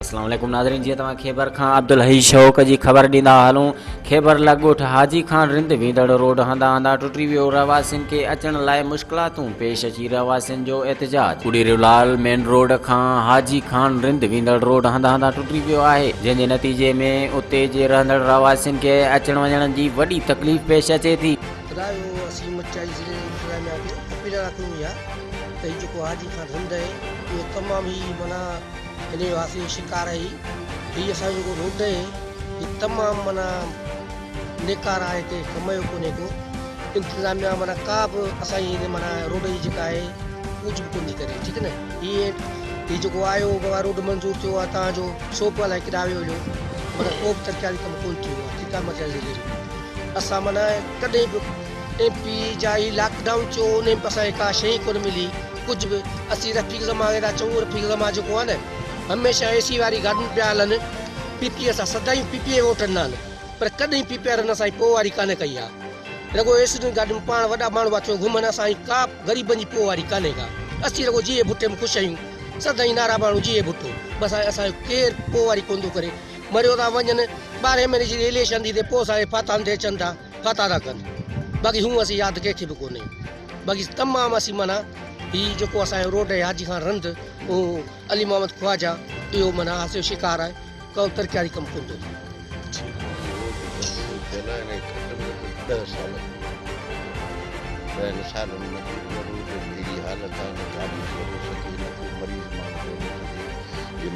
अस्सलाम वालेकुम नाज़रीन, जी तव्हां ख़ैबर खां अब्दुल हई शौक़ जी ख़बर ॾींदा हलूं। ख़ैबर लगोठ हाजी खान रिंद वेंदड़ रोड हंधा हंधा टुटी वियो। रहवासियुनि खे अचण लाइ मुश्किलातूं पेश अची रहवासियुनि जो एहतजाज। कुड़ीलाल मेन रोड खां हाजी खान रिंद वेंदड़ रोड हंधा हंधा टुटी वियो आहे, जंहिंजे नतीजे में उते जे रहंदड़ रहवासियुनि खे अचण वञण जी वॾी तकलीफ़ पेश अचे थी। हाजी खान रिंद आहे इहो तमामु ई माना हिन वासी शिकार आहे। हीअ असांजो जेको रोड आहे हीअ तमामु माना नेकार आहे, हिते कम जो कोन्हे को इंतिज़ामिया माना का बि असांजी हिन माना रोड जी जेका आहे कुझु बि कोन थी करे। ठीकु आहे न। हीअ जेको आयो बाबा रोड मंज़ूरु थियो आहे तव्हांजो सोप अलाए किॾा वियो हुयो, माना को बि तरकारी कमु कोन थियो आहे। ठीकु आहे। मतिलबु ज़िले असां माना कॾहिं बि MP जा ई लॉकडाउन थियो उन में असांखे का शइ कोन मिली कुझु बि। असीं रफ़ीक ज़मा हेॾा चऊं, रफ़ीक ज़मा जेको आहे न हमेशह AC वारी गाॾियूं पिया हलनि, PP सां सदाईं PP वोटंदा आहिनि, पर कॾहिं PP असांजी पोइ वारी कान्हे कई आहे। रुगो AC गाॾियूं पाण वॾा माण्हू अचो घुमनि, असांजी का ग़रीबनि जी पोइ वारी कान्हे का। असीं रुगो जीअं भुटे में ख़ुशि आहियूं, सदाईं नारा माण्हू जीअं भुटो बसि। असांजो केरु पोइ वारी कोन थो करे। मरियो था वञनि 12 महीने जी इलेक्शन थी थिए पोइ असांजे फाता ते अचनि था, फाता था कनि। बाक़ी हूअं असीं यादि कंहिंखे बि कोन्हे। बाक़ी तमामु असीं माना हीअ जेको असांजो रोड आहे हाजी खान रिंद उहो अली मोहम्मद ख्वाजा इहो माना हासिल शिकार आहे, को तरकारी कमु कोन थो थिए।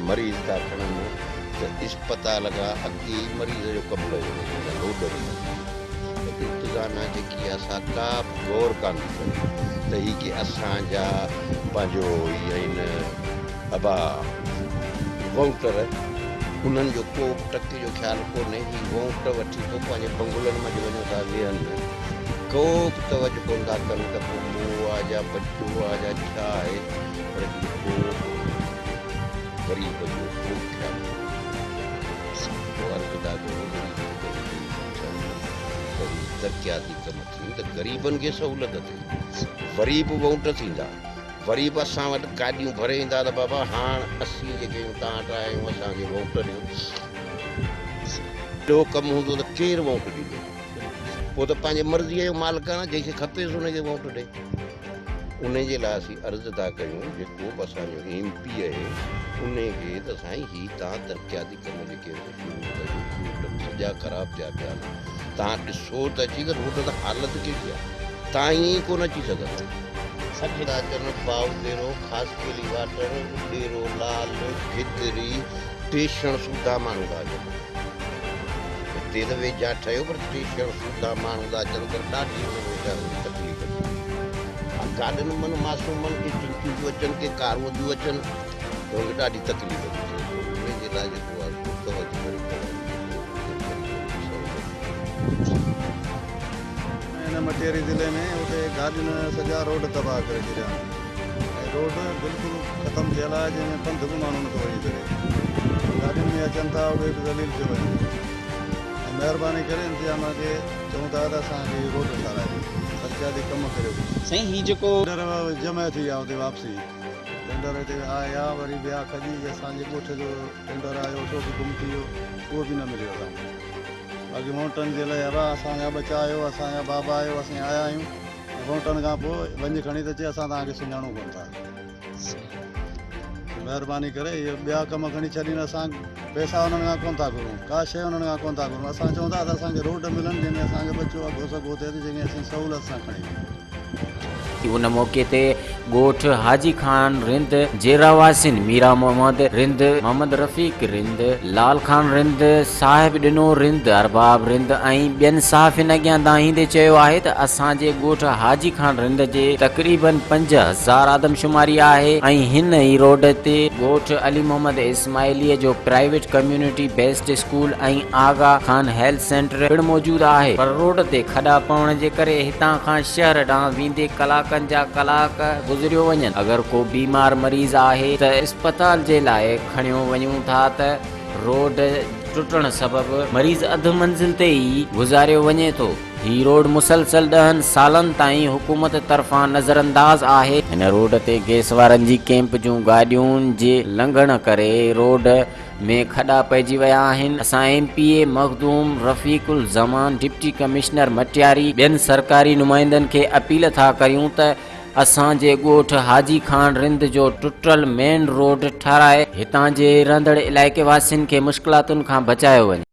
मरीज़ था खणनि त इस्पताल खां अॻे मरीज़ जो कमु कयो रोड इंतिज़ामिया जेकी असां का गौर कान थी करे त हीअ की असांजा पंहिंजो इहे आहिनि अबा वोटर उन्हनि जो को टके जो ख़्यालु कोन्हे। हीअ वोट वठी पोइ पंहिंजे बंगुलनि में वञो था वेहनि, को बि तवजो कोन था कनि त पोइ मोह आहे या बचो आहे या छा आहे, पर ग़रीब जो को ख़्यालु तरक़ियाती कम थियनि त ग़रीबनि खे सहूलियत थिए, वरी बि वोट थींदा, वरी बि असां वटि गाॾियूं भरे ईंदा त बाबा हाणे असीं जेके तव्हां वटि आहियूं असांखे वोट ॾियो। ॿियो कमु हूंदो त केरु वोट ॾींदो? पोइ त पंहिंजे मर्ज़ीअ जो मालिक आहे न, जंहिंखे खपेसि हुनखे वोट ॾे। उन जे लाइ असीं अर्ज़ु था कयूं जेको बि असांजो MP आहे उनखे त साईं हीअ तव्हां तरक़ियाती कम जेके शुरू कयो, सॼा ख़राबु थिया पिया। तव्हां ॾिसो त अची त रोड त हालत कहिड़ी आहे, तव्हां ईअं ई कोन अची सघंदो। अचनि पाउदेरो ख़ासि वाटर डेरो लाल गिदरी टेशन सूधा माण्हू था अचनि। हिते त वेझा ठहियो पर टेशन सूधा माण्हू था अचनि त ॾाढी वीचारनि तकलीफ़ थी। गाॾियुनि मन मासूमनि खे टिंकियूं अचनि के कारूं थियूं अचनि त हुनखे ॾाढी तकलीफ़ थी थिए। उन जे लाइ जेको आहे तवजो हिन मटेरी ज़िले में उते गाॾियुनि सॼा रोड तबाह करे छॾिया। रोड बिल्कुलु ख़तमु थियल आहे, जंहिंमें पंधु बि माण्हू नथो वञी सघे। गाॾियुनि में अचनि था उहे बि ज़लील थी वञनि। महिरबानी करे इंतिज़ाम खे चऊं था त असांखे रोड ठाराए तरक़ियाती कमु करियो। साईं हीअ जेको टेंडर जमा थी विया हुते वापसी, टेंडर हिते आया वरी ॿिया खजी असांजे ॻोठ जो टेंडर आयो सो बि गुम थी वियो, उहो बि न मिलियो असांखे। बाक़ी वोटनि जे लाइ अबा असांजा बचा आयो, असांजा बाबा आयो, असीं आया आहियूं। वोटनि खां पोइ वञी खणी त चए असां तव्हांखे सुञाणूं कोन था। महिरबानी करे इहे ॿिया कम खणी छॾीनि, असां पैसा उन्हनि खां कोन था घुरूं, का शइ उन्हनि खां कोन था घुरूं। असां चऊं था त असांखे रोड मिलनि जंहिंमें असांजो बचो आहे घोस घो थिए त जंहिंखे असीं सहूलियत सां खणी वञूं। उन मौके ते ॻोठ हाजी खान रिंद जे रहवासियुनि मीरा मोहम्मद रिंद, मोहम्मद रफ़ीक रिंद, लाल खान रिंद, साहिब ॾिनो रिंद, अरबाब रिंद ऐं ॿियनि सहाफ़ियुनि अॻियां दाहींदे चयो आहे त असांजे ॻोठ हाजी खान रिंद जे तक़रीबन 5000 आदमशुमारी आहे ऐं हिन ई रोड ते ॻोठ अली मोहम्मद इस्माइलीअ जो प्राइवेट कम्यूनिटी बेस्ड स्कूल ऐं आगा खान हेल्थ सेंटर पिणु मौजूदु आहे, पर रोड ते खॾा पवण जे करे हितां खां शहर ॾांहुं वेंदे कलाकनि जा कलाक गुज़रियो वञनि। अगरि को बीमार मरीज़ आहे त इस्पताल जे लाइ खणियो वञूं था त रोड टुटण सबबि मरीज़ अधु मंज़िल ते ई गुज़ारियो वञे थो। ही रोड मुसलसल 10 सालनि ताईं हुकूमत तरफ़ां नज़रअंदाज़ आहे। हिन रोड ते गैस वारनि जी कैंप जूं गाॾियुनि जे लंघण करे रोड में खॾा पइजी विया आहिनि। असां MPA मखदूम रफ़ीकुल ज़मान डिप्टी कमिश्नर मटियारी ॿियनि सरकारी नुमाइंदनि खे अपील था कयूं त असांजे ॻोठ हाजी खान रिंद जो टुटल मेन रोड ठाराए हितां जे रहंदड़ इलाइक़े वासियुनि खे मुश्किलातुनि खां बचायो वञे।